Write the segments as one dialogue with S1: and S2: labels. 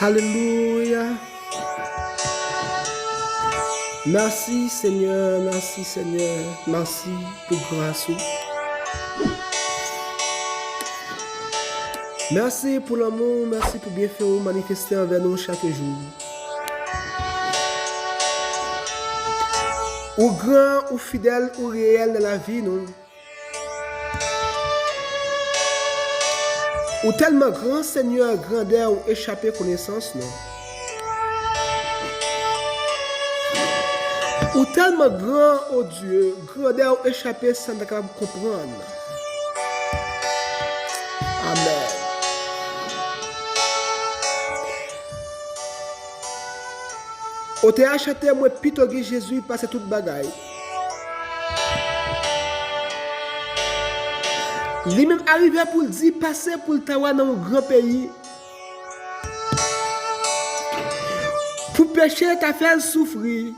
S1: Alléluia. Merci Seigneur, merci Seigneur, merci pour grâce. Merci pour l'amour, merci pour bienfait manifester envers nous chaque jour. Ou grand, ou fidèle, ou réel dans la vie, non? Ou tellement grand Seigneur, grandeur, ou échappé connaissance, non? Ou tellement grand, oh Dieu, grandeur, ou échappé sans être capable de comprendre. Amen. Ou te acheté, moi, pitogué Jésus, passe toute bagaille. Lui même arrivé pour dire passer pour le tawa dans un grand pays. Pour pécher, t'as fait souffrir.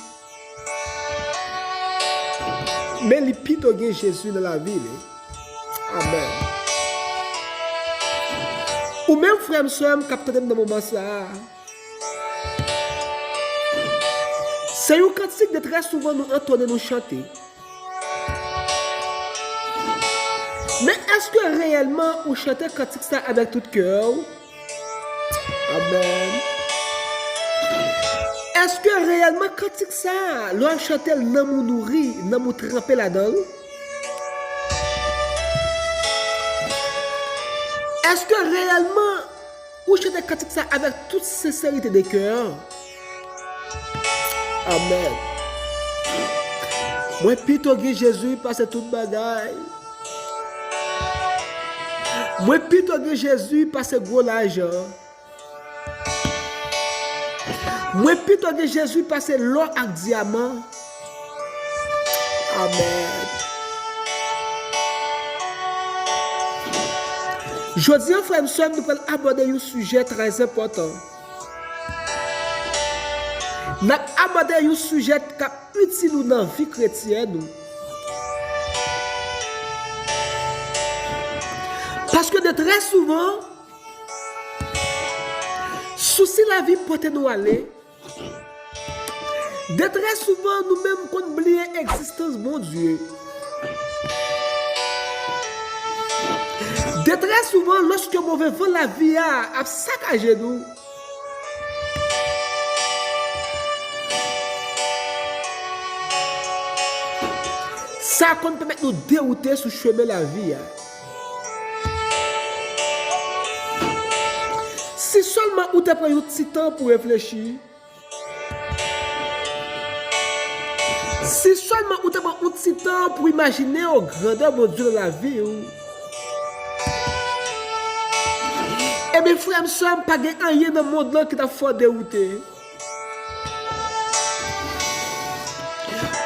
S1: Mais il pitogué Jésus dans la ville. Amen. Ou même frère, soeur, capitaine dans le moment ça. C'est un cantique de très souvent nous entendre nous chanter. Mais est-ce que réellement vous chantez cantique ça avec tout cœur? Amen. Est-ce que réellement cantique ça, l'on chante dans nous nourrir, dans nous tremper là-dedans? Est-ce que réellement vous chantez cantique ça avec toute sincérité de cœur? Amen. Moi, pitogué Jésus passe toute bagaille. Moi, pitogué Jésus passe gros l'argent. Moi, pitogué Jésus passe l'or avec diamant. Amen. Je dis, frère et soeur, nous allons aborder un sujet très important. Nous allons aborder un sujet qui est utile dans la vie chrétienne. Parce que de très souvent, souci la vie porte nous aller. De très souvent, nous-mêmes qu'on oublie l'existence de mon Dieu. De très souvent, lorsque mauvais vent la vie a saccagé nous. Ça compte permettre de nous dérouter sur le chemin de la vie. Si seulement vous avez pris un petit temps pour réfléchir, si seulement vous avez pris un petit temps pour imaginer la grandeur de Dieu dans la vie, et mes frères et sœurs, pas rien dans le monde qui t'a fait dérouter.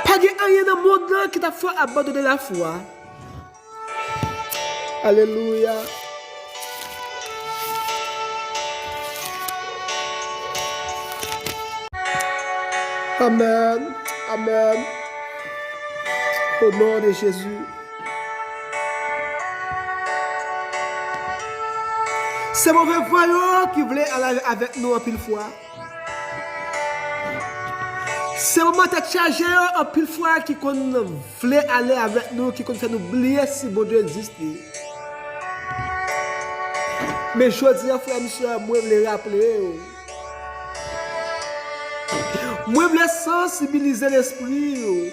S1: Pas rien dans le monde qui t'a fait abandonner la foi. Alléluia. Amen. Amen. Au nom de Jésus. C'est mauvais voyant qui voulait aller avec nous en pile fois. C'est moment de charger en pile fois qui voulait aller avec nous, qui fait nous oublier si bon Dieu existe. Mais je dis à frère et soeur, moi je le rappeler. Moi, je veux sensibiliser l'esprit.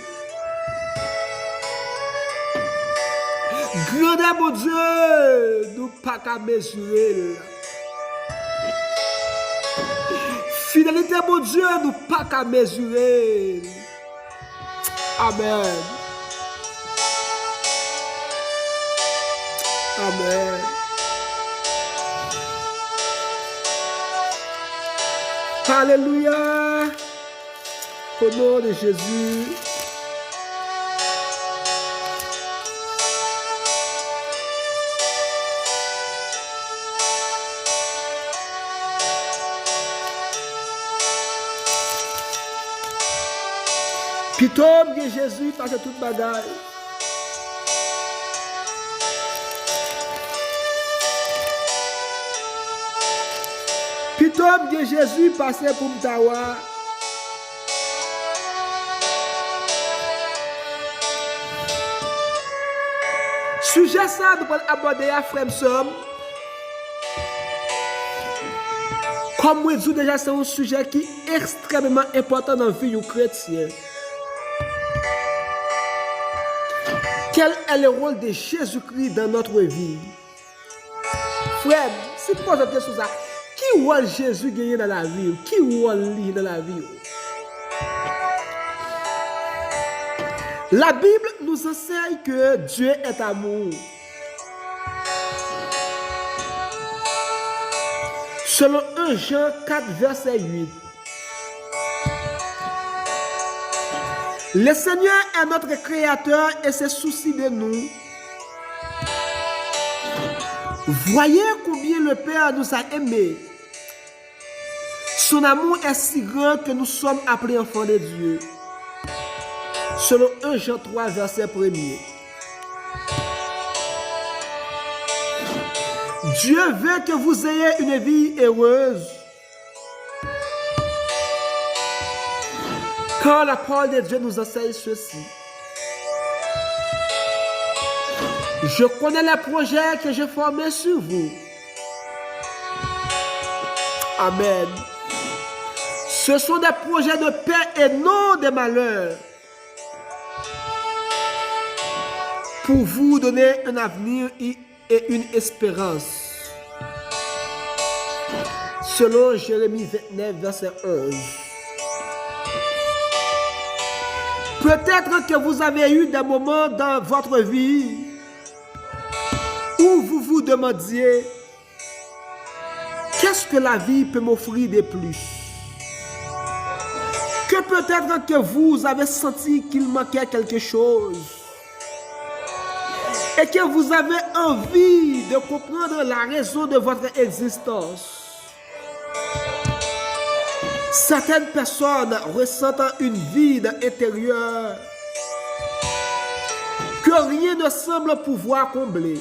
S1: Grandeur, mon Dieu, nous pas qu'à mesurer. Fidélité, mon Dieu, nous pas qu'à mesurer. Amen. Amen. Alléluia. Au nom de Jésus. Pitom que Jésus passe toute bagaille. Pitom de Jésus passé pour m'tawa. Sujet ça, nous allons aborder à frère Somme. Comme je dis déjà, c'est un sujet qui est extrêmement important dans la vie du chrétien. Quel est le rôle de Jésus-Christ dans notre vie? Frère, si tu poses la question ça, qui rôle Jésus gagne dans la vie? Qui rôle lui dans la vie? La Bible nous enseigne que Dieu est amour. Selon 1 Jean 4, verset 8. Le Seigneur est notre Créateur et se soucie de nous. Voyez combien le Père nous a aimés. Son amour est si grand que nous sommes appelés enfants de Dieu. Selon 1 Jean 3, verset 1er. Dieu veut que vous ayez une vie heureuse. Quand la parole de Dieu nous enseigne ceci. Je connais les projets que j'ai formés sur vous. Amen. Ce sont des projets de paix et non de malheur. Pour vous donner un avenir et une espérance. Selon Jérémie 29, verset 11. Peut-être que vous avez eu des moments dans votre vie où vous vous demandiez qu'est-ce que la vie peut m'offrir de plus? Que peut-être que vous avez senti qu'il manquait quelque chose et que vous avez envie de comprendre la raison de votre existence. Certaines personnes ressentent une vide intérieure que rien ne semble pouvoir combler.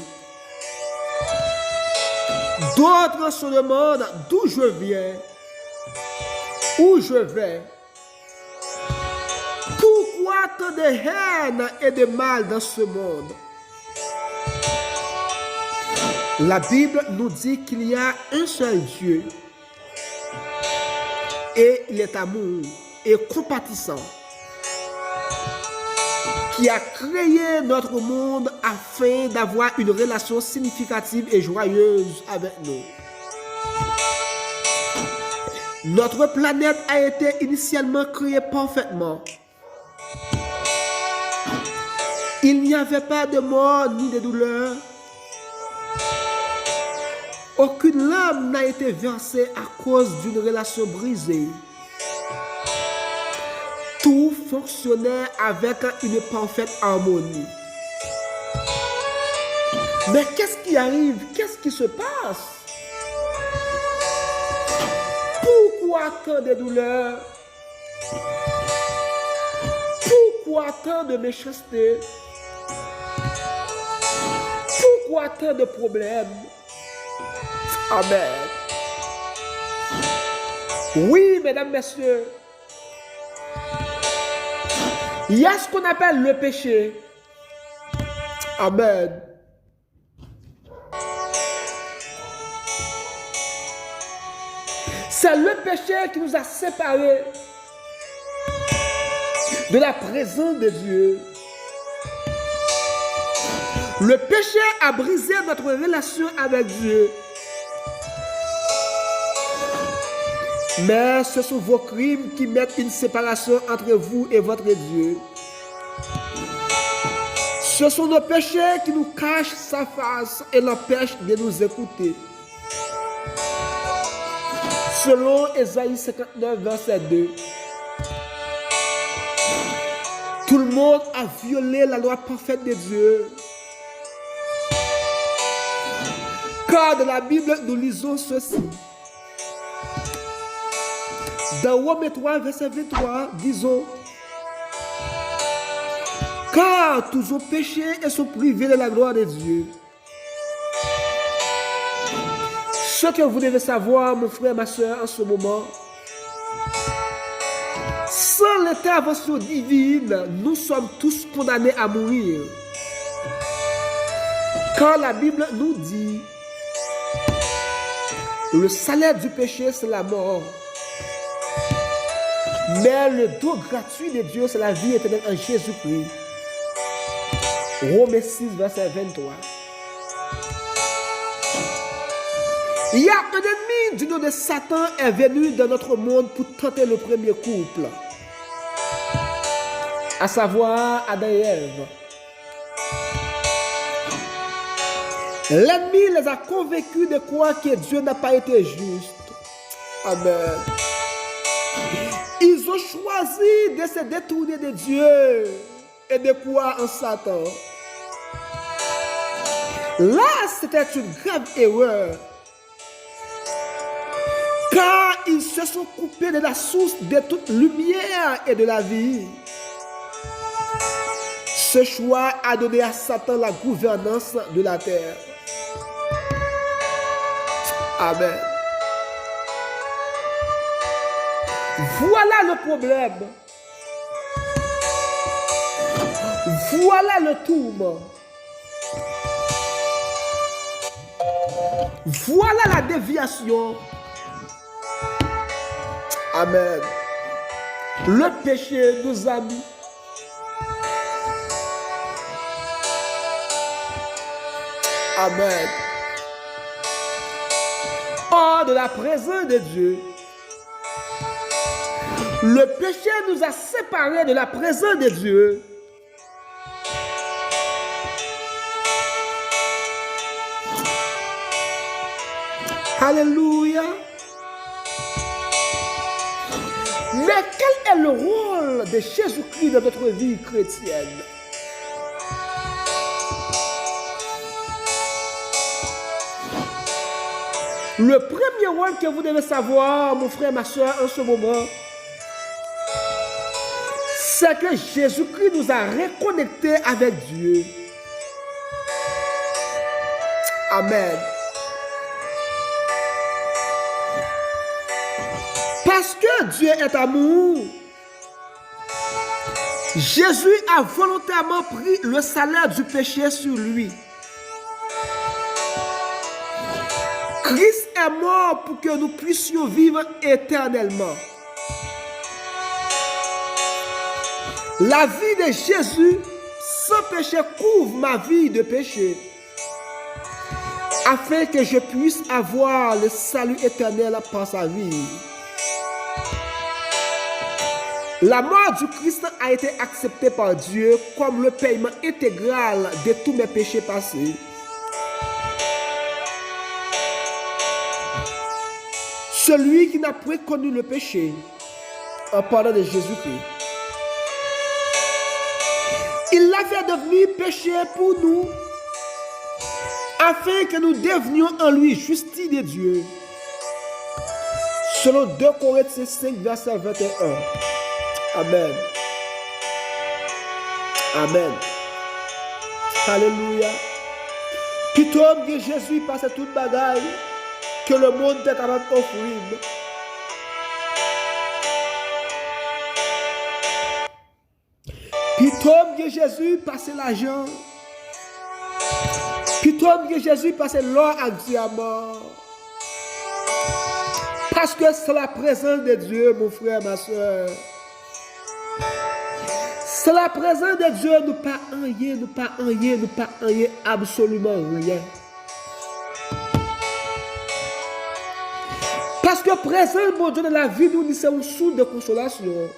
S1: D'autres se demandent d'où je viens, où je vais. Pourquoi tant de haine et de mal dans ce monde? La Bible nous dit qu'il y a un seul Dieu et il est amour et compatissant qui a créé notre monde afin d'avoir une relation significative et joyeuse avec nous. Notre planète a été initialement créée parfaitement. Il n'y avait pas de mort ni de douleur. Aucune larme n'a été versée à cause d'une relation brisée. Tout fonctionnait avec une parfaite harmonie. Mais qu'est-ce qui arrive? Qu'est-ce qui se passe? Pourquoi tant de douleurs? Pourquoi tant de méchanceté? Pourquoi tant de problèmes? Amen. Oui, mesdames, messieurs, il y a ce qu'on appelle le péché. Amen. C'est le péché qui nous a séparés de la présence de Dieu. Le péché a brisé notre relation avec Dieu. Mais ce sont vos crimes qui mettent une séparation entre vous et votre Dieu. Ce sont nos péchés qui nous cachent sa face et l'empêchent de nous écouter. Selon Ésaïe 59, verset 2. Tout le monde a violé la loi parfaite de Dieu. Car dans la Bible, nous lisons ceci. Dans Romains 3, verset 23, disons: car tous ont péché et sont privés de la gloire de Dieu. Ce que vous devez savoir, mon frère, ma soeur, en ce moment, sans l'intervention divine, nous sommes tous condamnés à mourir. Quand la Bible nous dit, le salaire du péché, c'est la mort. Mais le don gratuit de Dieu, c'est la vie éternelle en Jésus-Christ. Romains 6, verset 23. Il y a un ennemi du nom de Satan est venu dans notre monde pour tenter le premier couple, à savoir Adam et Ève. L'ennemi les a convaincus de croire que Dieu n'a pas été juste. Amen. Ils ont choisi de se détourner de Dieu et de croire en Satan. Là, c'était une grave erreur. Car ils se sont coupés de la source de toute lumière et de la vie. Ce choix a donné à Satan la gouvernance de la terre. Amen. Voilà le problème. Voilà le tourment. Voilà la déviation. Amen. Le péché nous a mis. Amen. Hors de la présence de Dieu. Le péché nous a séparés de la présence de Dieu. Alléluia. Mais quel est le rôle de Jésus-Christ dans notre vie chrétienne? Le premier rôle que vous devez savoir, mon frère, ma soeur, en ce moment, c'est que Jésus-Christ nous a reconnectés avec Dieu. Amen. Parce que Dieu est amour, Jésus a volontairement pris le salaire du péché sur lui. Christ est mort pour que nous puissions vivre éternellement. La vie de Jésus sans péché couvre ma vie de péché, afin que je puisse avoir le salut éternel par sa vie. La mort du Christ a été acceptée par Dieu comme le paiement intégral de tous mes péchés passés. Celui qui n'a point connu le péché, en parlant de Jésus-Christ, il l'a fait devenir péché pour nous, afin que nous devenions en lui justice de Dieu. Selon 2 Corinthiens 5, verset 21. Amen. Amen. Alléluia. Plutôt que Jésus passe toute bagaille que le monde est capable d'offrir. Plutôt que Jésus passe l'argent. Plutôt que Jésus passe l'or à diamant. Parce que c'est la présence de Dieu, mon frère, ma soeur. C'est la présence de Dieu, nous pas rien, absolument rien. Parce que présent, mon Dieu, dans la vie, nous sommes une source de consolation.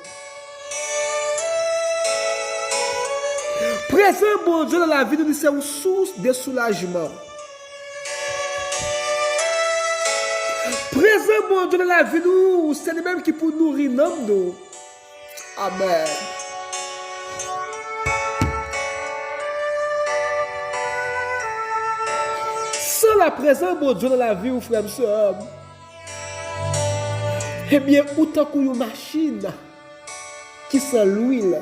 S1: Présent, mon Dieu, dans la vie, nous sommes une source de soulagement. Présent, mon Dieu, dans la vie, nous, c'est le même qui pour nourrir nous. Amen. Sans la présence, mon Dieu, dans la vie, frère, soeur, eh bien, autant qu'une machine qui sent l'huile,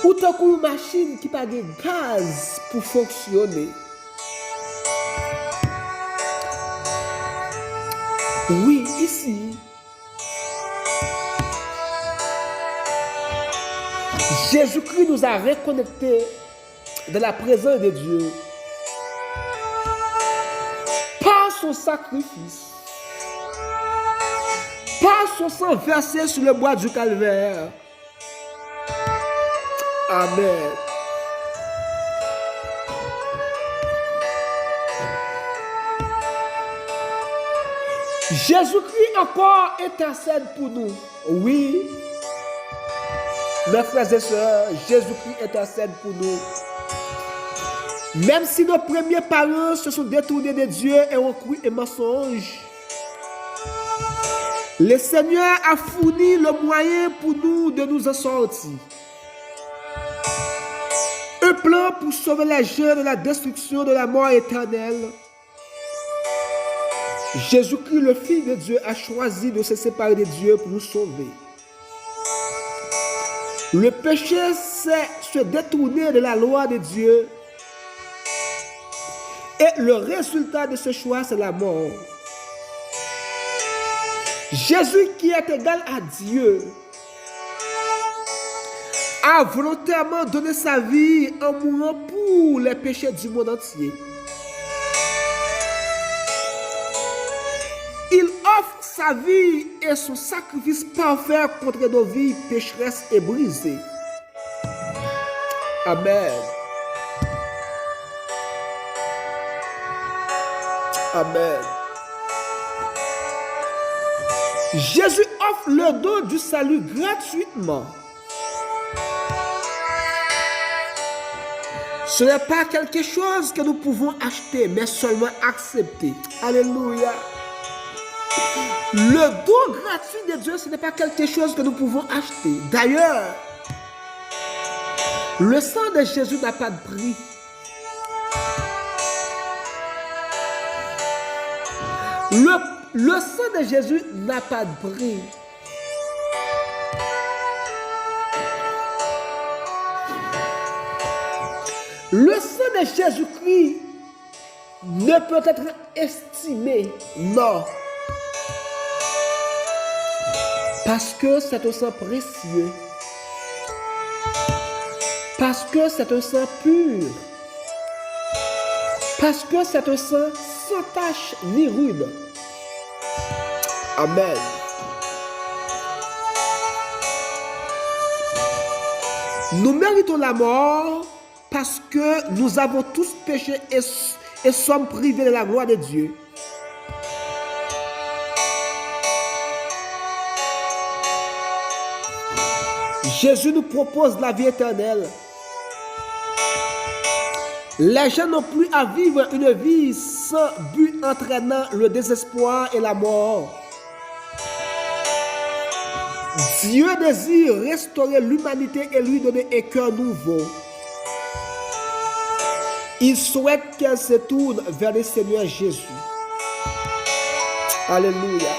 S1: autant qu'une machine qui n'a pas de gaz pour fonctionner. Oui, ici, Jésus-Christ nous a reconnectés de la présence de Dieu par son sacrifice, par son sang versé sur le bois du calvaire. Amen. Jésus-Christ encore intercède pour nous. Oui, mes frères et sœurs, Jésus-Christ intercède pour nous. Même si nos premiers parents se sont détournés de Dieu et ont cru un mensonge, le Seigneur a fourni le moyen pour nous de nous en sortir. Un plan pour sauver les gens de la destruction de la mort éternelle. Jésus-Christ, le Fils de Dieu, a choisi de se séparer de Dieu pour nous sauver. Le péché, c'est se détourner de la loi de Dieu. Et le résultat de ce choix, c'est la mort. Jésus, qui est égal à Dieu, a volontairement donné sa vie en mourant pour les péchés du monde entier. Il offre sa vie et son sacrifice parfait contre nos vies pécheresses et brisées. Amen. Amen. Jésus offre le don du salut gratuitement. Ce n'est pas quelque chose que nous pouvons acheter, mais seulement accepter. Alléluia. Le don gratuit de Dieu, ce n'est pas quelque chose que nous pouvons acheter. D'ailleurs, le sang de Jésus n'a pas de prix. Le sang de Jésus n'a pas de prix. Le sang de Jésus-Christ ne peut être estimé, non. Parce que c'est un sang précieux. Parce que c'est un sang pur. Parce que c'est un sang sans tache ni rude. Amen. Nous méritons la mort parce que nous avons tous péché et sommes privés de la gloire de Dieu. Jésus nous propose la vie éternelle. Les gens n'ont plus à vivre une vie sans but entraînant le désespoir et la mort. Dieu désire restaurer l'humanité et lui donner un cœur nouveau. Il souhaite qu'elle se tourne vers le Seigneur Jésus. Alléluia.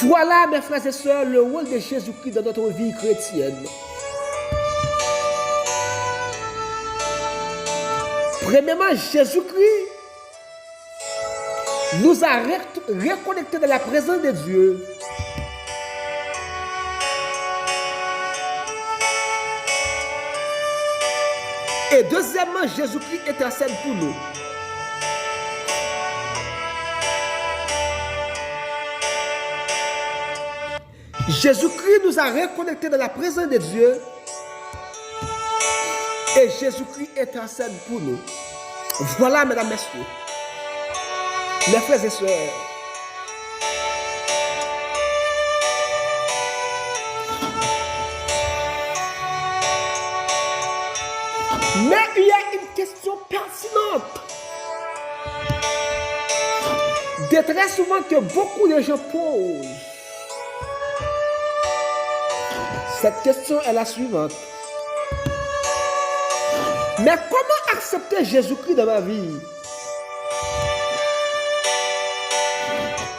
S1: Voilà, mes frères et sœurs, le rôle de Jésus-Christ dans notre vie chrétienne. Premièrement, Jésus-Christ nous a reconnectés de la présence de Dieu. Et deuxièmement, Jésus-Christ intercède pour nous. Jésus-Christ nous a reconnectés de la présence de Dieu. Et Jésus-Christ intercède pour nous. Voilà, mesdames, messieurs, mes frères et sœurs. Mais il y a une question pertinente. De très souvent que beaucoup de gens posent. Cette question est la suivante. Mais comment accepter Jésus-Christ dans ma vie?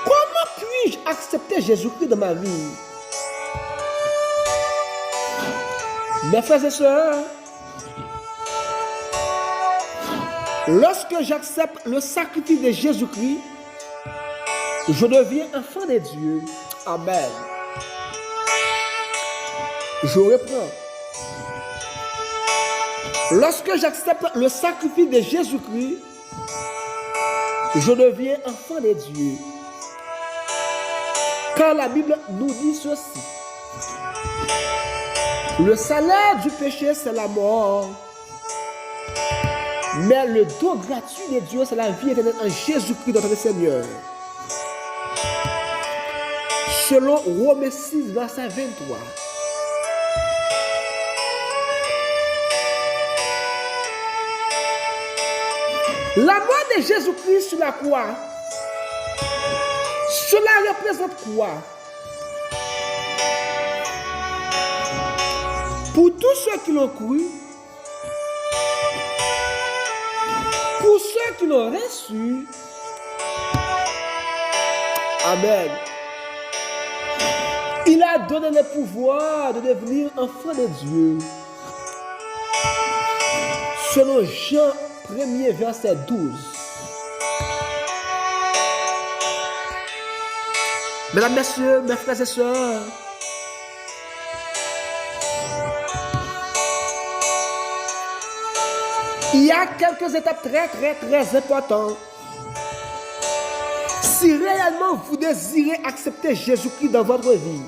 S1: Comment puis-je accepter Jésus-Christ dans ma vie? Mes frères et sœurs, lorsque j'accepte le sacrifice de Jésus-Christ, Je deviens enfant de Dieu. Amen. Je reprends. Lorsque j'accepte le sacrifice de Jésus-Christ, je deviens enfant de Dieu. Car la Bible nous dit ceci. Le salaire du péché, c'est la mort. Mais le don gratuit de Dieu, c'est la vie éternelle en Jésus-Christ, notre Seigneur. Selon Romains 6, verset 23. La mort de Jésus-Christ sur la croix, cela représente quoi? Pour tous ceux qui l'ont cru, pour ceux qui l'ont reçu, amen. Il a donné le pouvoir de devenir enfant de Dieu. Selon Jean 1er, verset 12. Mesdames, messieurs, mes frères et sœurs, il y a quelques étapes très importantes. Si réellement vous désirez accepter Jésus-Christ dans votre vie,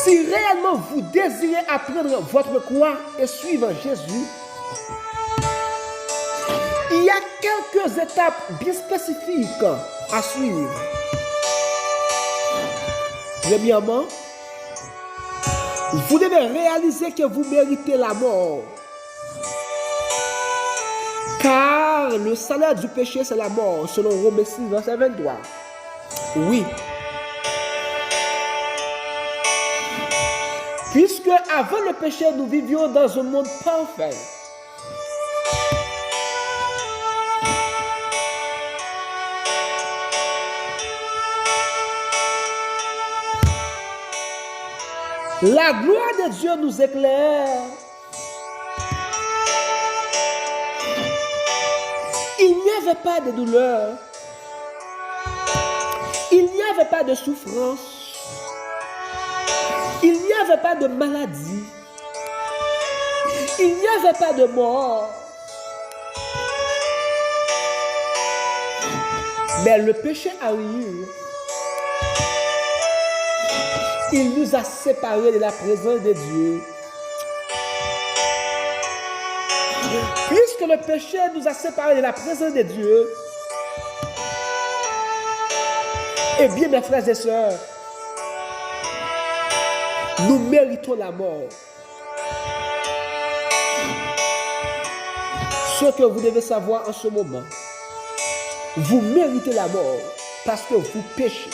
S1: si réellement vous désirez apprendre votre croix et suivre Jésus, il y a quelques étapes bien spécifiques à suivre. Premièrement, vous devez réaliser que vous méritez la mort. Car le salaire du péché, c'est la mort, selon Romains 6, verset 23. Oui. Puisque avant le péché, nous vivions dans un monde parfait. La gloire de Dieu nous éclaire. Il n'y avait pas de douleur. Il n'y avait pas de souffrance. Il n'y avait pas de maladie. Il n'y avait pas de mort. Mais le péché arrive. Il nous a séparés de la présence de Dieu. Puisque le péché nous a séparés de la présence de Dieu, eh bien, mes frères et sœurs, nous méritons la mort. Ce que vous devez savoir en ce moment, vous méritez la mort parce que vous péchez.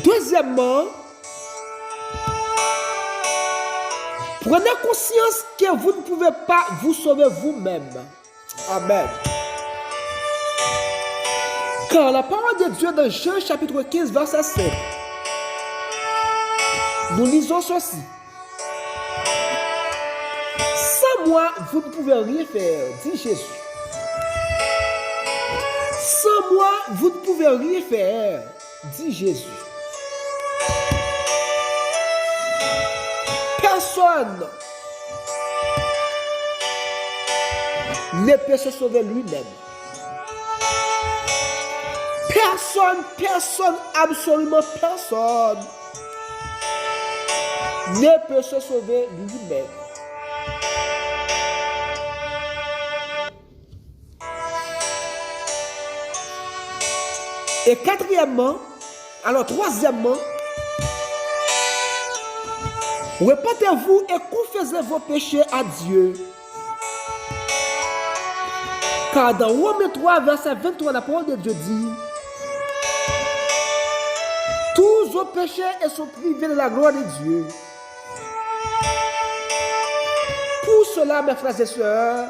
S1: Deuxièmement, prenez conscience que vous ne pouvez pas vous sauver vous-même. Amen. Car la parole de Dieu dans Jean chapitre 15, verset 5, nous lisons ceci. Sans moi, vous ne pouvez rien faire, dit Jésus. Sans moi, vous ne pouvez rien faire, dit Jésus. Personne ne peut se sauver lui-même. Personne, absolument personne ne peut se sauver lui-même. Et troisièmement, repentez-vous et confessez vos péchés à Dieu. Car dans Romains 3, verset 23, la parole de Dieu dit: tous ont péché et sont privés de la gloire de Dieu. Pour cela, mes frères et sœurs,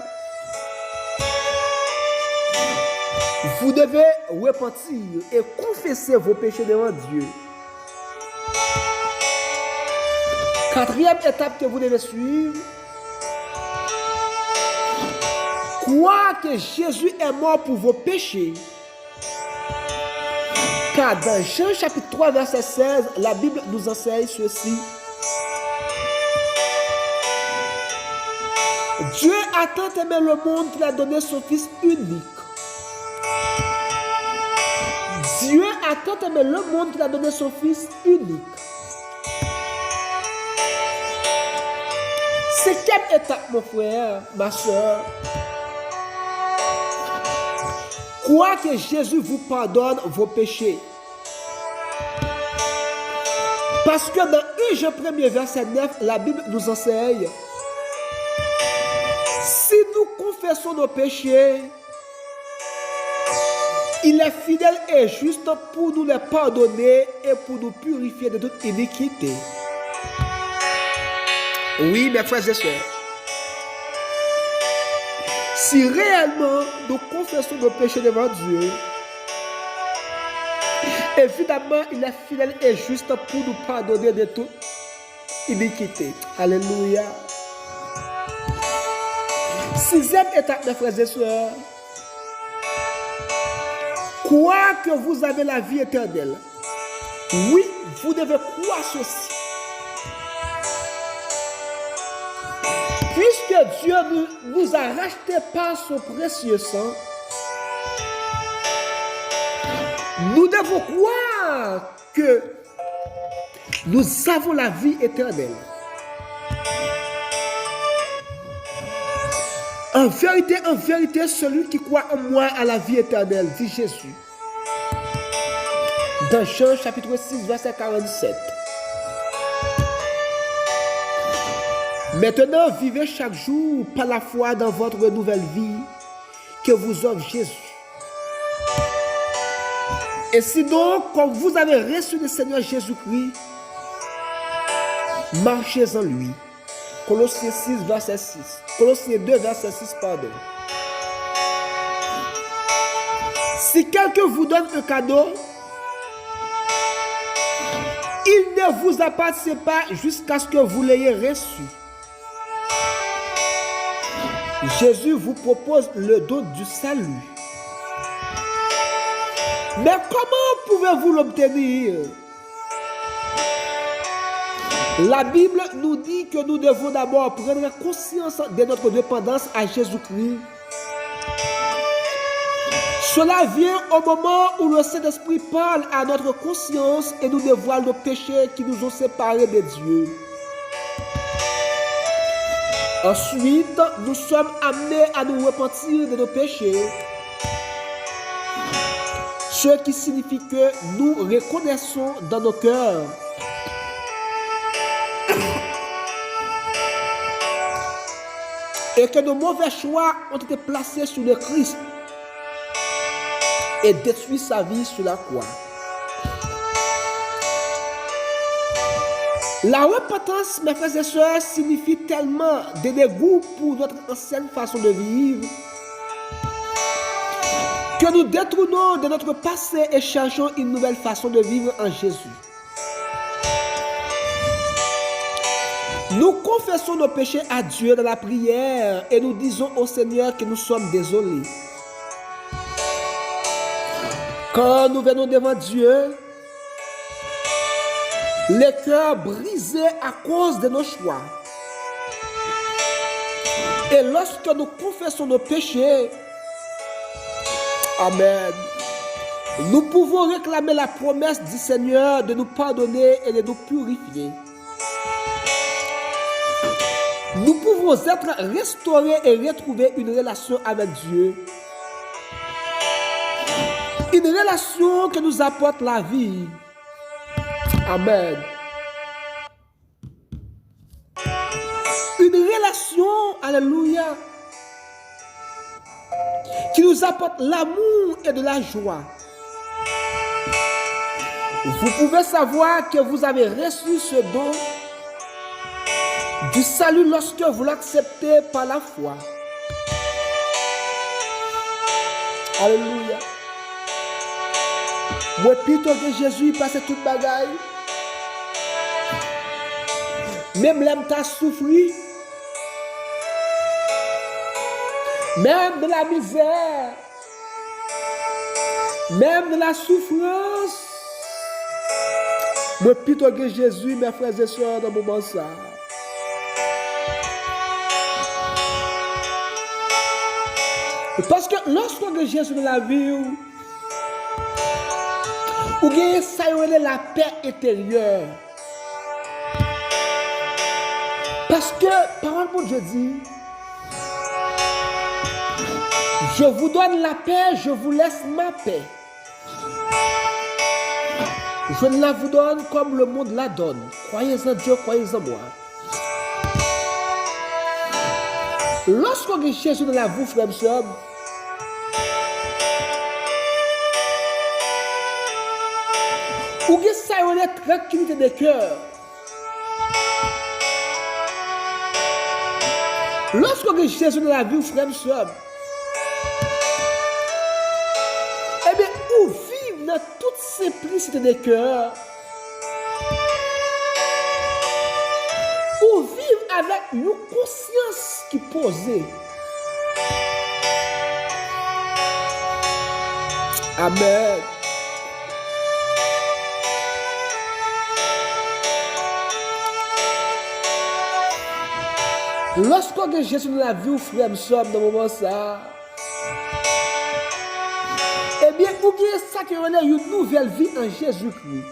S1: vous devez repentir et confesser vos péchés devant Dieu. Quatrième étape que vous devez suivre, Crois que Jésus est mort pour vos péchés. Car dans Jean chapitre 3, verset 16, la Bible nous enseigne ceci. Dieu a tant aimé le monde qu'il a donné son Fils unique. Dieu a tant aimé le monde qu'il a donné son Fils unique. Cinquième étape, mon frère, ma soeur. Crois que Jésus vous pardonne vos péchés. Parce que dans 1 Jean 1er, verset 9, la Bible nous enseigne. Si nous confessons nos péchés, il est fidèle et juste pour nous les pardonner et pour nous purifier de toute iniquité. Oui, mes frères et sœurs. Si réellement nous confessons nos péchés devant Dieu, évidemment, il est fidèle et juste pour nous pardonner de toute iniquité. Alléluia. Sixième étape, mes frères et sœurs. Croire que vous avez la vie éternelle. Oui, vous devez croire ceci. Puisque Dieu nous a rachetés par son précieux sang, nous devons croire que nous avons la vie éternelle. En vérité, celui qui croit en moi a la vie éternelle, dit Jésus. Dans Jean chapitre 6, verset 47. Maintenant, vivez chaque jour par la foi dans votre nouvelle vie que vous offre Jésus. Et si donc, comme vous avez reçu le Seigneur Jésus-Christ, marchez en lui. Colossiens 6, verset 6. Colossiens 2, verset 6, pardon. Si quelqu'un vous donne un cadeau, il ne vous appartient pas jusqu'à ce que vous l'ayez reçu. Jésus vous propose le don du salut. Mais comment pouvez-vous l'obtenir? La Bible nous dit que nous devons d'abord prendre conscience de notre dépendance à Jésus-Christ. Cela vient au moment où le Saint-Esprit parle à notre conscience et nous dévoile nos péchés qui nous ont séparés de Dieu. Ensuite, nous sommes amenés à nous repentir de nos péchés. Ce qui signifie que nous reconnaissons dans nos cœurs et que nos mauvais choix ont été placés sur le Christ et détruit sa vie sur la croix. La repentance, mes frères et sœurs, signifie tellement de dégoût pour notre ancienne façon de vivre que nous détournons de notre passé et cherchons une nouvelle façon de vivre en Jésus. Nous confessons nos péchés à Dieu dans la prière et nous disons au Seigneur que nous sommes désolés. Quand nous venons devant Dieu, les cœurs brisés à cause de nos choix. Et lorsque nous confessons nos péchés, Amen, nous pouvons réclamer la promesse du Seigneur de nous pardonner et de nous purifier. Nous pouvons être restaurés et retrouver une relation avec Dieu. Une relation qui nous apporte la vie. Amen. Une relation, alléluia, qui nous apporte l'amour et de la joie. Vous pouvez savoir que vous avez reçu ce don du salut lorsque vous l'acceptez par la foi. Alléluia. Moi, plutôt que Jésus passait toute bagaille, même l'âme t'a souffri, même de la misère, même de la souffrance, moi plutôt que Jésus, mes frères et sœurs, dans le moment ça. Parce que lorsqu'on a Jésus dans la vie, ou bien ça y la paix intérieure. Parce que, parole de Dieu dit, je vous donne la paix, je vous laisse ma paix. Je ne la vous donne comme le monde la donne. Croyez en Dieu, croyez en moi. Lorsqu'on a Jésus dans la vie, frère, sœur, ou que ça y est tranquillité de cœur. Lorsqu'on a Jésus dans la vie, frère, sœur, eh bien, ou vivre dans toute simplicité de cœur, ou vivre avec une conscience qui posée. Amen. Lorsqu'on a Jésus dans la vie, frère, somme dans le moment ça, eh bien, ou bien ça qui est une nouvelle vie en Jésus-Christ.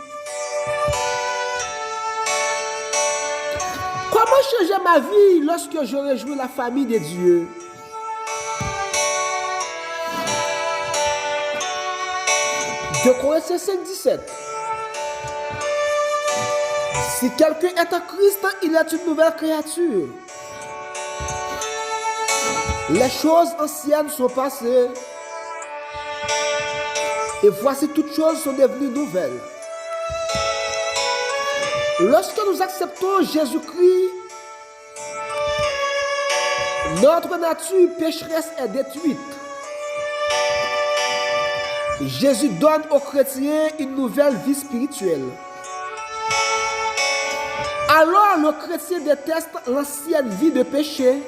S1: Comment changer ma vie lorsque je rejoins la famille de Dieu? De Corinthiens 5:17. Si quelqu'un est en Christ, il est une nouvelle créature. Les choses anciennes sont passées et voici toutes choses sont devenues nouvelles. Lorsque nous acceptons Jésus-Christ, notre nature pécheresse est détruite. Jésus donne aux chrétiens une nouvelle vie spirituelle. Alors le chrétien déteste l'ancienne vie de péché.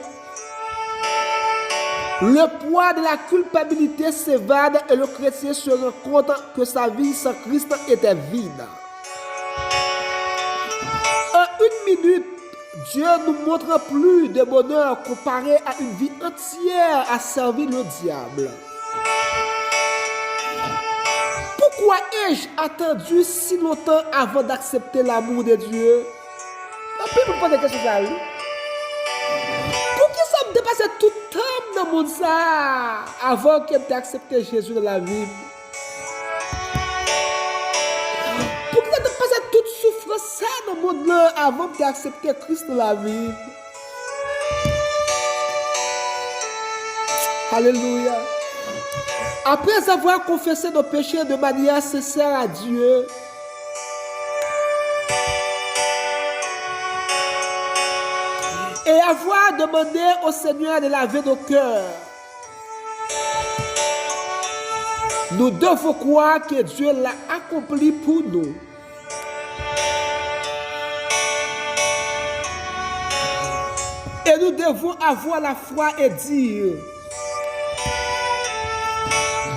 S1: Le poids de la culpabilité s'évade et le chrétien se rend compte que sa vie sans Christ était vide. En une minute, Dieu nous montre plus de bonheur comparé à une vie entière à servir le diable. Pourquoi ai-je attendu si longtemps avant d'accepter l'amour de Dieu? Après, vous posez question ça. Pourquoi ça me dépassait tout le temps dans le monde ça avant que j'ai accepté Jésus dans la vie? Pourquoi ça me dépassait toute souffrance ça dans le monde là avant que j'ai accepté Christ dans la vie? Alléluia. Après avoir confessé nos péchés de manière sincère à Dieu, et avoir demandé au Seigneur de laver nos cœurs, nous devons croire que Dieu l'a accompli pour nous. Et nous devons avoir la foi et dire,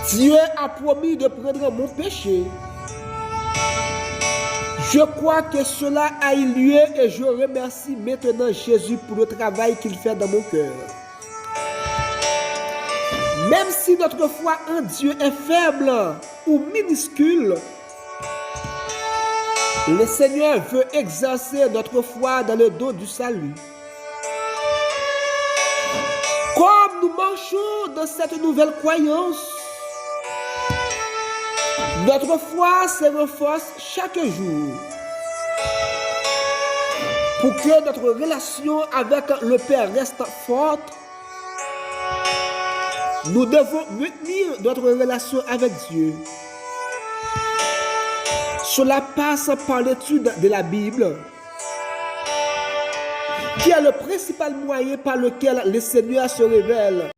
S1: Dieu a promis de prendre mon péché. Je crois que cela a eu lieu et je remercie maintenant Jésus pour le travail qu'il fait dans mon cœur. Même si notre foi en Dieu est faible ou minuscule, le Seigneur veut exercer notre foi dans le don du salut. Comme nous marchons dans cette nouvelle croyance, notre foi se renforce chaque jour pour que notre relation avec le Père reste forte. Nous devons maintenir notre relation avec Dieu. Cela passe par l'étude de la Bible, qui est le principal moyen par lequel le Seigneur se révèle.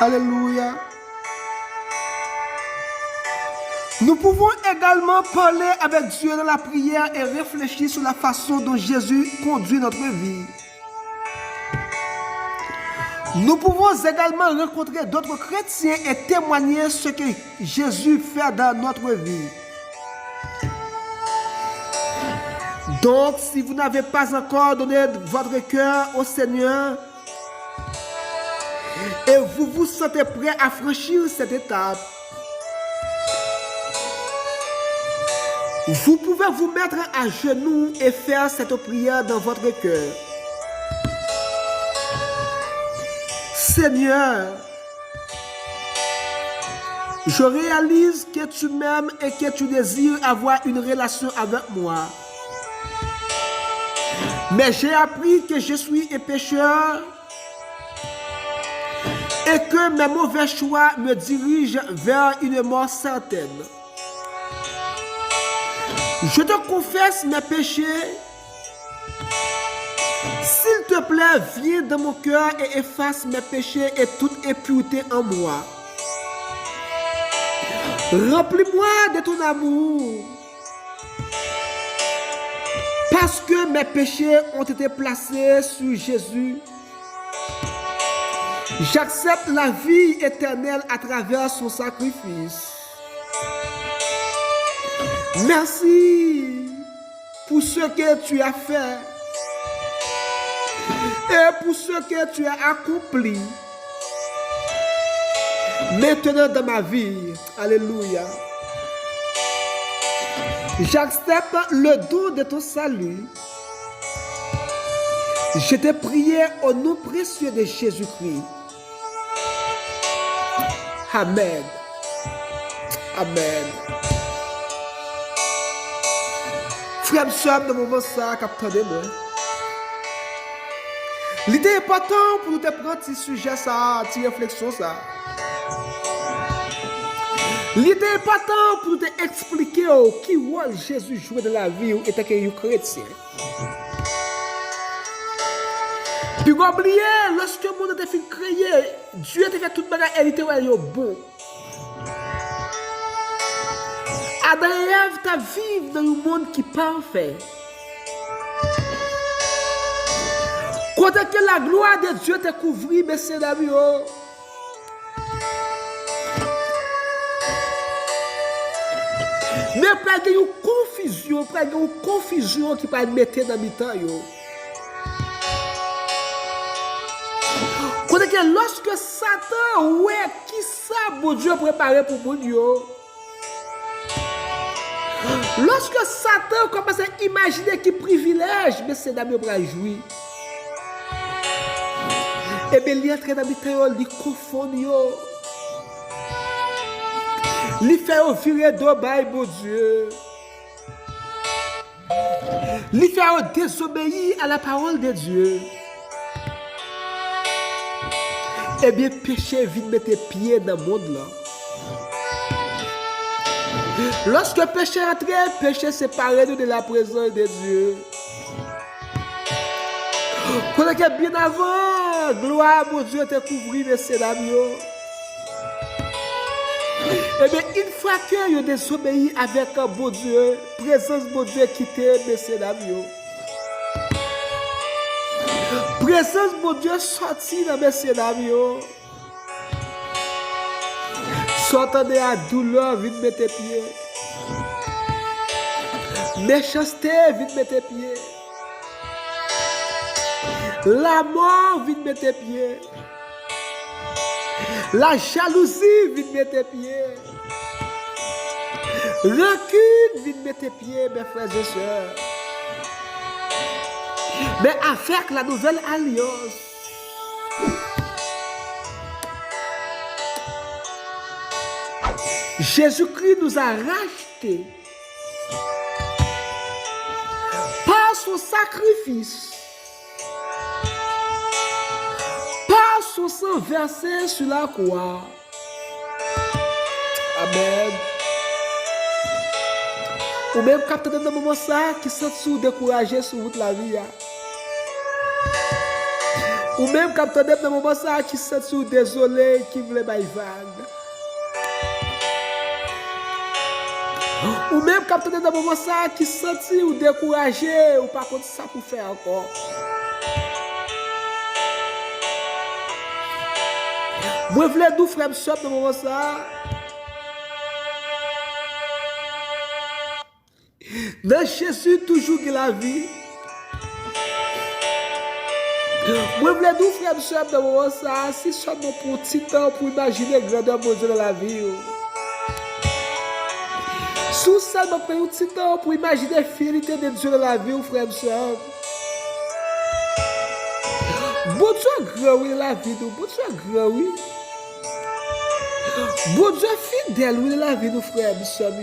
S1: Alléluia. Nous pouvons également parler avec Dieu dans la prière et réfléchir sur la façon dont Jésus conduit notre vie. Nous pouvons également rencontrer d'autres chrétiens et témoigner ce que Jésus fait dans notre vie. Donc, si vous n'avez pas encore donné votre cœur au Seigneur et vous vous sentez prêt à franchir cette étape, vous pouvez vous mettre à genoux et faire cette prière dans votre cœur. Seigneur, je réalise que tu m'aimes et que tu désires avoir une relation avec moi. Mais j'ai appris que je suis un pécheur et que mes mauvais choix me dirigent vers une mort certaine. Je te confesse mes péchés. S'il te plaît, viens dans mon cœur et efface mes péchés et toute impureté en moi. Remplis-moi de ton amour. Parce que mes péchés ont été placés sur Jésus, j'accepte la vie éternelle à travers son sacrifice. Merci pour ce que tu as fait et pour ce que tu as accompli maintenant dans ma vie. Alléluia. J'accepte le don de ton salut. Je te prie au nom précieux de Jésus-Christ. Amen. Amen. Frère, soeur, dans le moment ça, capteur moi. L'idée est important pour nous te prendre ce sujet, ça, cette réflexion, ça. L'idée est important pour nous te expliquer qui rôle Jésus jouait dans la vie et était un chrétien. Puis oubliez, lorsque le monde était créé, Dieu a fait toute bagarre, elle était bon. Adam et Ève t'a vivre dans un monde qui est parfait. Quand que la gloire de Dieu t'a couvert, messieurs d'amis, mais pas de une confusion qui peut mettre dans le temps. Quand que lorsque Satan, ouais, qui ça, bon Dieu préparé pour mon Dieu. Lorsque Satan commence à imaginer qu'il privilège, mais c'est d'amis pour jouir. Et bien, il entre dans le temps, il confond. Il fait virer d'obéir, mon Dieu. Il fait désobéir à la parole de Dieu. Eh bien, péché vient mettre pied dans le monde là. Lorsque péché entre, péché séparé de la présence de Dieu. Quand bien avant, gloire mon Dieu te couvrir, messieurs dames. Eh bien, une fois que vous désobéissez avec un bon Dieu, présence de bon Dieu quittée, messieurs dames. Présence de mon Dieu sortie dans messieurs dames. Sortant de la douleur, vite mettre pied. Méchanceté, vite mettre pied. La mort, vite mettre pied. La jalousie, vite mettre pied. Rancune, vite mettre pied, mes frères et sœurs. Mais avec la nouvelle alliance, Jésus-Christ nous a rachetés par son sacrifice, par son sang versé sur la croix. Amen. Ou même quand dans le moment ça, qui sont sous découragé sur toute la vie. Ou même quand dans le moment ça, qui sont sous désolé, qui voulait bailler vague. Ou même quand dans le moment ça, qui senti ou découragé, ou par contre ça pour faire encore. Moi, je voulais nous frère sœur dans le moment ça. Dans Jésus, toujours que la vie. Moi, je voulais nous frère sœur dans le moment ça. Si seulement pour un petit temps, pour imaginer grandeur de Dieu dans la vie. Sous seulement pour un petit temps, pour imaginer la fidélité de Dieu dans la vie, frère sœur. Bon Dieu grand, oui, la vie, bon Dieu grand, oui. Bon Dieu fidèle, oui, la vie, nos frères, nous sommes.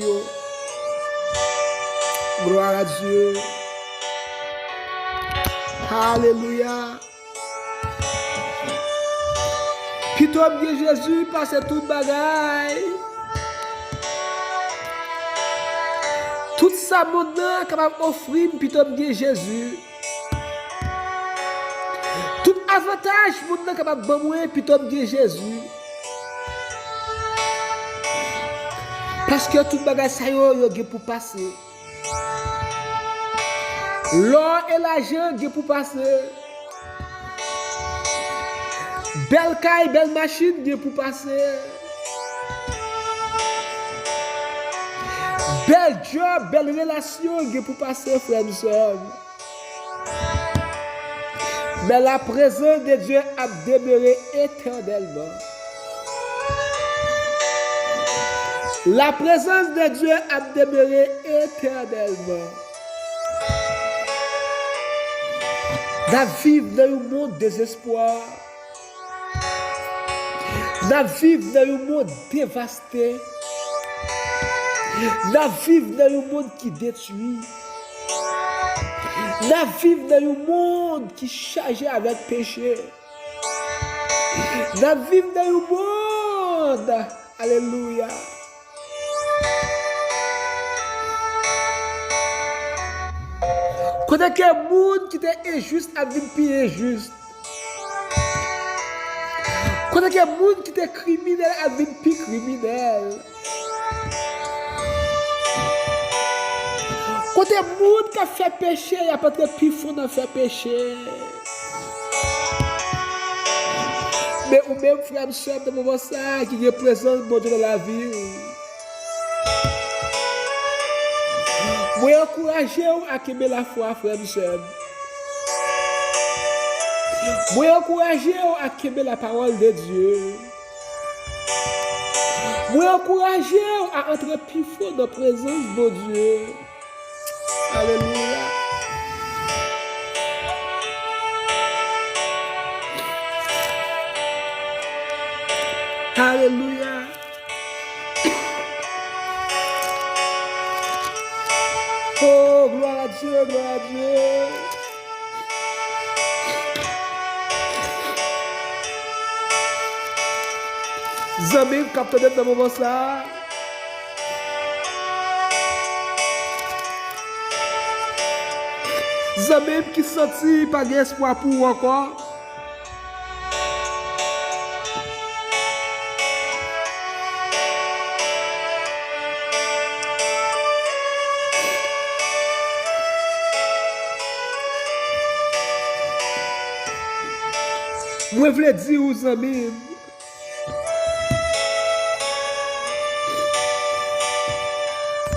S1: Gloire à Dieu. Alléluia. Puis toi, bien Jésus, passe toute bagaille. Tout ça, mon nom, capable d'offrir, puis toi, bien Jésus. Tout avantage, mon nom, capable de moi, puis toi, bien Jésus. Parce que tout bagage ça yo pour passer. L'or et l'argent yo pour passer. Belle caille, belle machine yo pour passer. Bel job, belle relation yo pour passer, frère et sœur. Mais la présence de Dieu a demeuré éternellement. La présence de Dieu a demeuré éternellement. Nous vivons dans un monde désespoir. Nous vivons dans un monde dévasté. Nous vivons dans un monde qui détruit. Nous vivons dans un monde qui est chargé avec péché. Nous vivons dans un monde. Alléluia. Quand il y a un monde qui est injuste, a vie plus injuste. Quand il y a un monde qui est criminel, a vie plus criminel. Quand il y a un monde qui a fait péché, il n'y a pas de plus fond à faire péché. Mais ou même frère et soeur de moment ça qui représente mon Dieu dans la vie. Moi encourager à aimer la foi, frère et soeur. Moi encourager à aimer la parole de Dieu. Moi encourager à entrer plus fort dans la présence de Dieu. Alléluia. Alléluia. Oh, gloire à Dieu, gloire à Dieu. Zami, capteur dans moment ça. Zami qui sorti pas d'espoir pour encore. Moi, je voulais dire aux amis,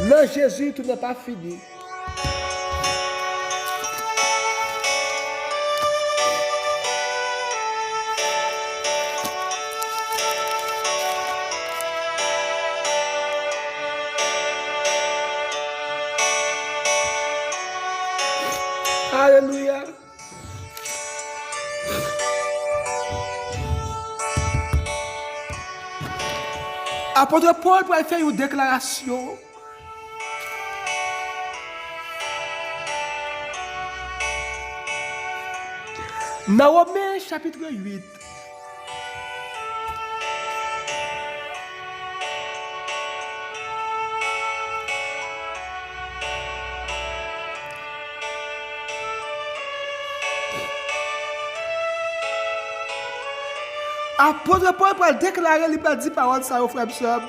S1: non, Jésus, tout n'est pas fini. Alléluia. Apôtre Paul pour faire une déclaration. Dans Romains chapitre 8. Apôtre Paul pour déclarer, il va dire parole ça au frère Psaume.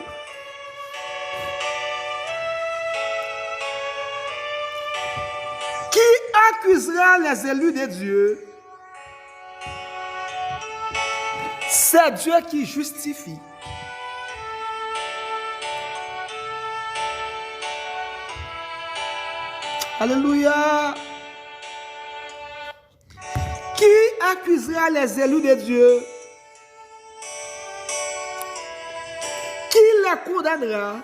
S1: Qui accusera les élus de Dieu? C'est Dieu qui justifie. Alléluia. Qui accusera les élus de Dieu? Qui les condamnera?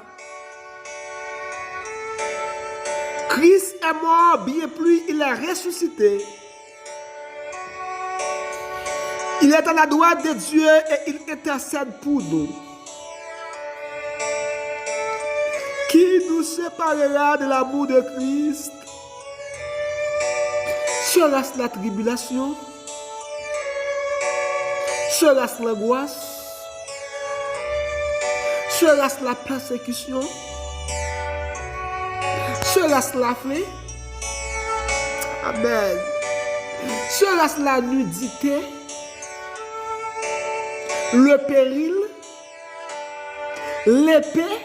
S1: Christ est mort, bien plus, il est ressuscité. Il est à la droite de Dieu et il intercède pour nous. Qui nous séparera de l'amour de Christ? Sera-ce la tribulation? Sera-ce l'angoisse? Sera-ce la persécution? Sera-ce la faim? Amen. Sera-ce la nudité? Le péril? L'épée?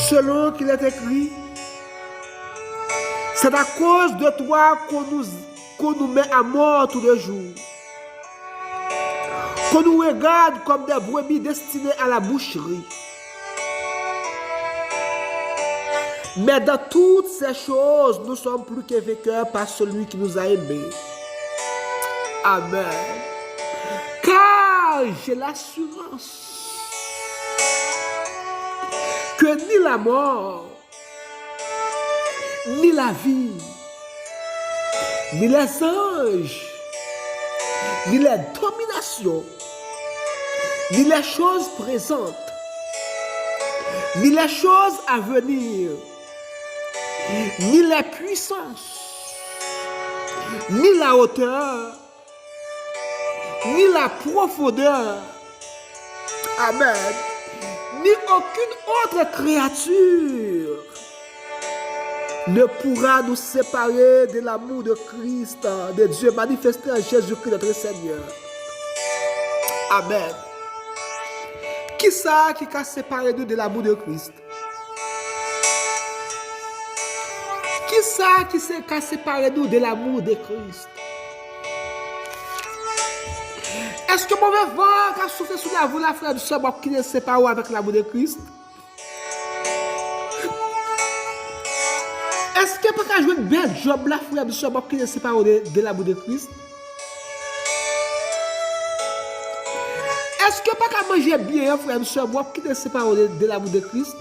S1: Selon qu'il est écrit, c'est à cause de toi qu'on nous met à mort tous les jours. Qu'on nous regarde comme des brebis destinées à la boucherie. Mais dans toutes ces choses, nous sommes plus que vainqueurs par celui qui nous a aimés. Amen. Car j'ai l'assurance que ni la mort, ni la vie, ni les anges, ni les dominations, ni les choses présentes, ni les choses à venir, ni les puissances, ni la hauteur, ni la profondeur, amen, ni aucune autre créature ne pourra nous séparer de l'amour de Christ, de Dieu manifesté en Jésus-Christ notre Seigneur. Amen. Qui ça qui a séparé nous de l'amour de Christ? Qui ça qui a séparé nous de l'amour de Christ? Est-ce que mauvais vent qui a soufflé sous la voie, la frère du soeur, qui nous sépare avec l'amour de Christ? Est-ce que pas jouer un bel job, la frère du soeur, qui nous sépare de l'amour de Christ? Est-ce que pas qu'à manger bien, frère du soeur, qui nous sépare de l'amour de Christ?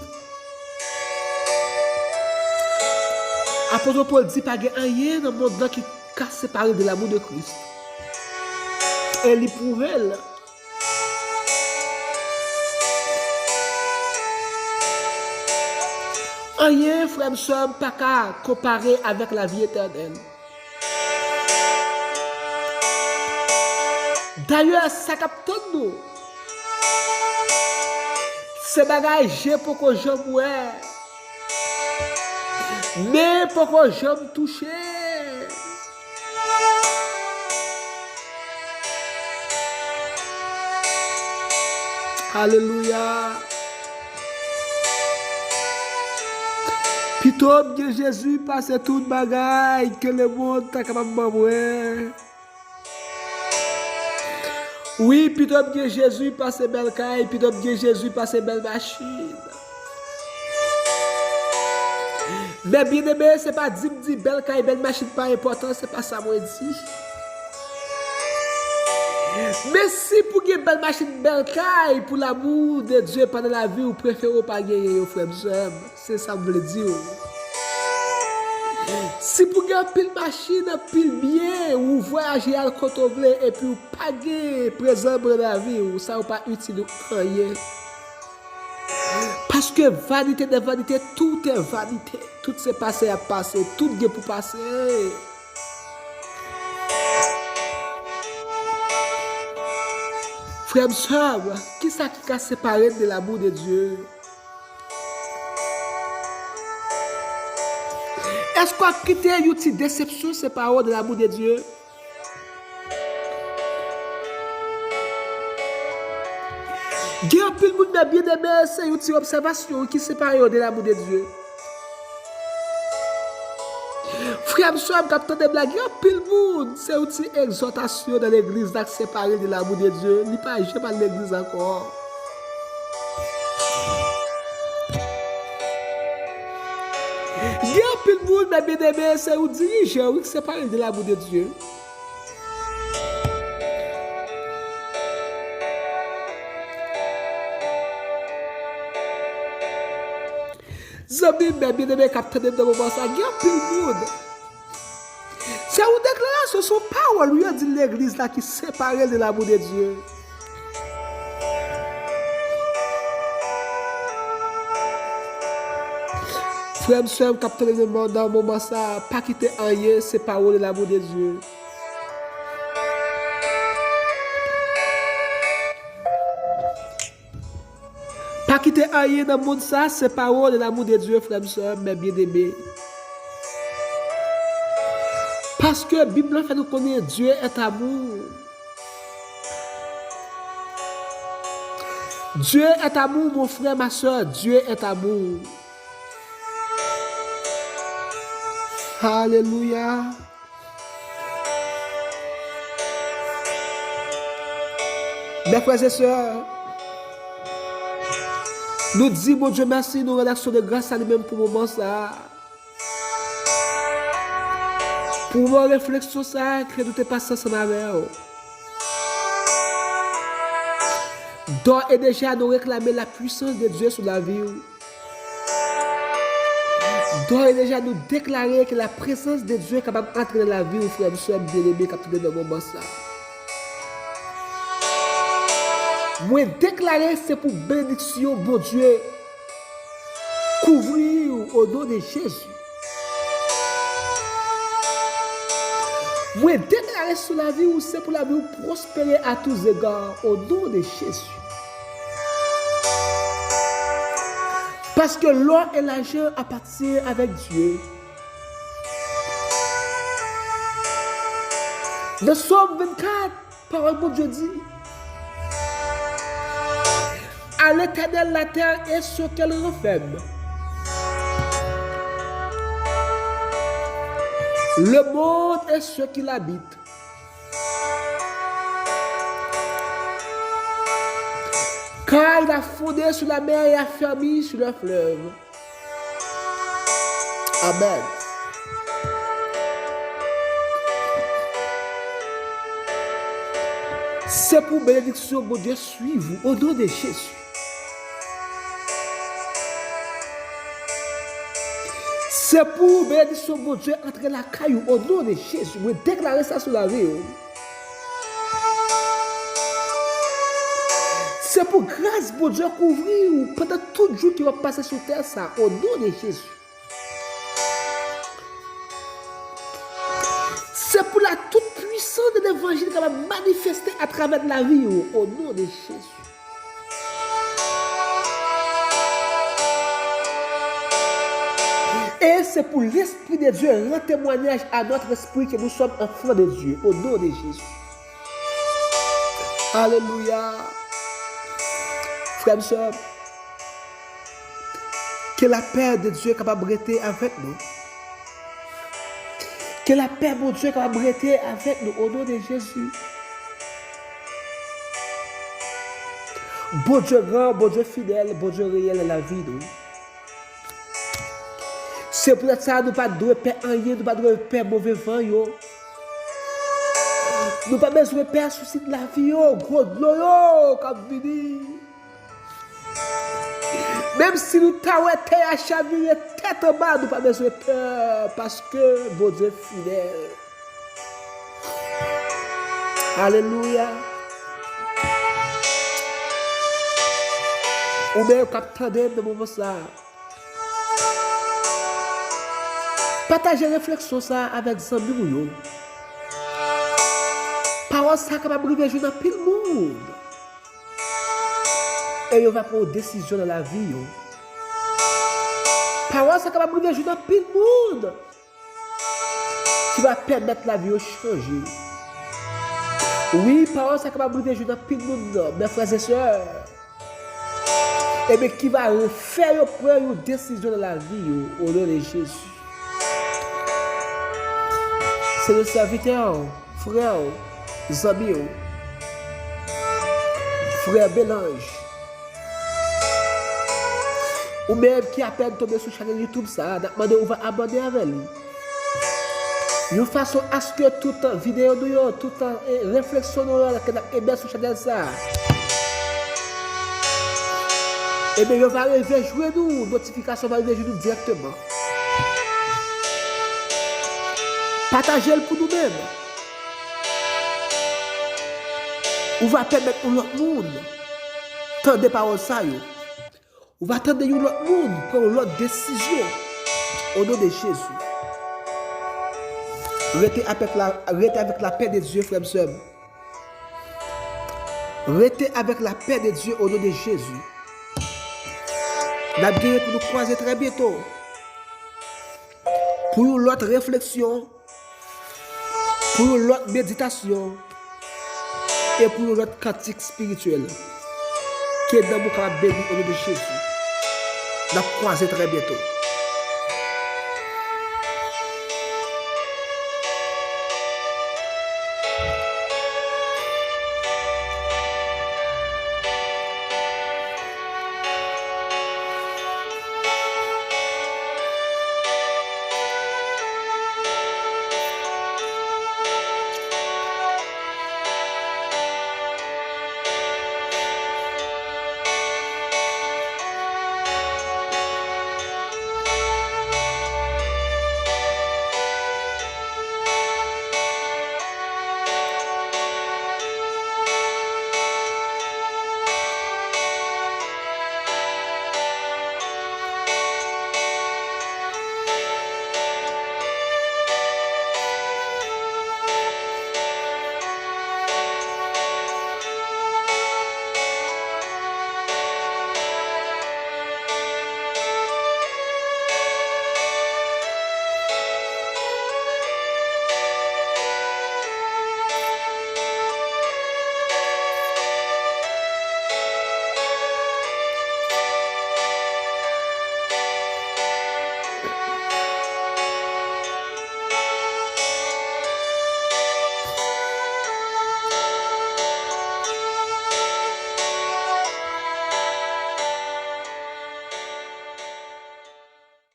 S1: Apôtre Paul dit pas qu'il n'y a rien dans le monde qui a séparé de l'amour de Christ. Elle y prouve elle. Rien, frère, soeur, pas qu'à comparer avec la vie éternelle. D'ailleurs, ça capte nous. C'est bagage pour que je vois. Mais pour que je me touche. Alléluia. Plutôt que Jésus passe toute bagaille que le monde t'a capable de mourir. Oui, plutôt que Jésus passe belle caille, plutôt que Jésus passe belle machine. Mais bien aimé, c'est pas dire belle caille, belle machine, pas important, c'est pas ça moi dit. Mais si pour gagner belle machine, belle caille, pour l'amour de Dieu pendant la vie, vous préférez pas gagner, frère, c'est ça que je veux dire. Si pour gagner pile machine, pile bien, ou voyager à côté et puis vous paguer présent dans la vie, ça ne pas utile rien. Parce que vanité de vanité, tout est vanité. Tout c'est passé à passer, tout est pour passer. Frère, soeur, qui ça qui a séparé de l'amour de Dieu? Est-ce qu'on a quitté une déception, ces paroles de l'amour de Dieu? Il y a un peu de monde bien aimé, c'est une observation qui sépare de l'amour de Dieu. Frère, soeur, quand on est blague, il y a pile monde. C'est une exhortation dans l'église là, séparée de l'amour de Dieu. Il n'y a pas jamais l'église encore. Il y a pile monde, mais bien aimé, c'est un dirigeant qui séparé de l'amour de Dieu. Zami, mais bien aimé, capitaine de moment, ça, il y a pile monde. C'est une déclaration, son parole, lui a dit l'église là qui séparée de l'amour de Dieu. Frère, soeur, capitaine de monde, dans le moment ça, pas quitter rien, c'est parole de l'amour de Dieu. Pas quitter rien dans le monde ça, c'est parole de l'amour de Dieu, frère, soeur, mes bien-aimés. Parce que la Bible fait nous connaître Dieu est amour. Dieu est amour, mon frère, ma soeur. Dieu est amour. Alléluia. Mes frères et sœurs, nous disons, mon Dieu, merci, nous relaxons de grâce à lui-même pour le moment ça. Pour mon réflexion ça, que nous te passons ensemble avec vous. Donc, et déjà, nous réclamer la puissance de Dieu sur la vie. Donc, et déjà, nous déclarer que la présence de Dieu est capable d'entrer dans la vie, frère, soeur, bien-aimé, capitaine de moment ça. Moi, déclarer, c'est pour bénédiction, bon Dieu, couvrir au nom de Jésus. Moi, déclarer sur la vie, c'est pour la vie prospérer à tous égards, au nom de Jésus. Parce que l'or et l'argent appartiennent avec Dieu. Le Psaume 24, parole de Dieu dit, à l'Éternel la terre et ce qu'elle renferme. Le monde et ceux qui l'habitent. Car il a fondé sur la mer et a fermé sur le fleuve. Amen. C'est pour bénédiction, mon Dieu, suivez au nom de Jésus. C'est pour bénédiction, mon Dieu, entrer la caillou au nom de Jésus. Vous déclarez ça sur la vie. C'est pour grâce, mon Dieu, couvrir pendant tout le jour qui va passer sur terre, ça, au nom de Jésus. C'est pour la toute puissance de l'évangile qui va manifester à travers la vie, au nom de Jésus. Et c'est pour l'Esprit de Dieu rendre témoignage à notre esprit que nous sommes enfants de Dieu, au nom de Jésus. Alléluia. Frères et sœurs, que la paix de Dieu est capable de rester avec nous. Que la paix de Dieu est capable de rester avec nous, au nom de Jésus. Bon Dieu grand, bon Dieu fidèle, bon Dieu réel dans la vie, nous. C'est pour ça que nous ne pouvons pas faire rien, nous ne pouvons pas faire mauvais vent. Nous ne pouvons pas faire souci de la vie, gros de l'eau, comme vini. Même si nous t'avons été à chavirer tête en bas, nous ne pouvons pas faire peur parce que bon Dieu est fidèle. Alléluia. Ou bien, capitaine de moment ça. Partagez réflexion ça avec les amis. Parole ça capable de vivre dans pile monde. Et il va prendre une décision dans la vie. Parole ça capable de vivre dans pile monde. Qui va permettre la vie de changer. Oui, parole ça capable de vivre dans pile monde, mes frères et sœurs. Et bien qui va faire prendre une décision dans la vie au nom de Jésus. c'est le serviteur, frère Zamio, frère Bélange, ou même qui a peine tombé sur la chaîne YouTube, ça, on va abonner avec lui. De façon à ce que toute vidéo, toute réflexion que bien sur la chaîne, ça. Et bien, on va arriver jouer nous, notification va arriver nous directement. Partagez-le pour nous-mêmes. On va permettre à l'autre monde tant de paroles ça. On va attendre l'autre monde prendre l'autre décision au nom de Jésus. Restez avec la paix de Dieu, frères et sœurs. Restez avec la paix de Dieu au nom de Jésus. La bien pour nous croiser très bientôt. Pour l'autre réflexion, pour l'autre méditation et pour l'autre cantique spirituelle qui est dans mon béni au nom de Jésus. La croiser très bientôt.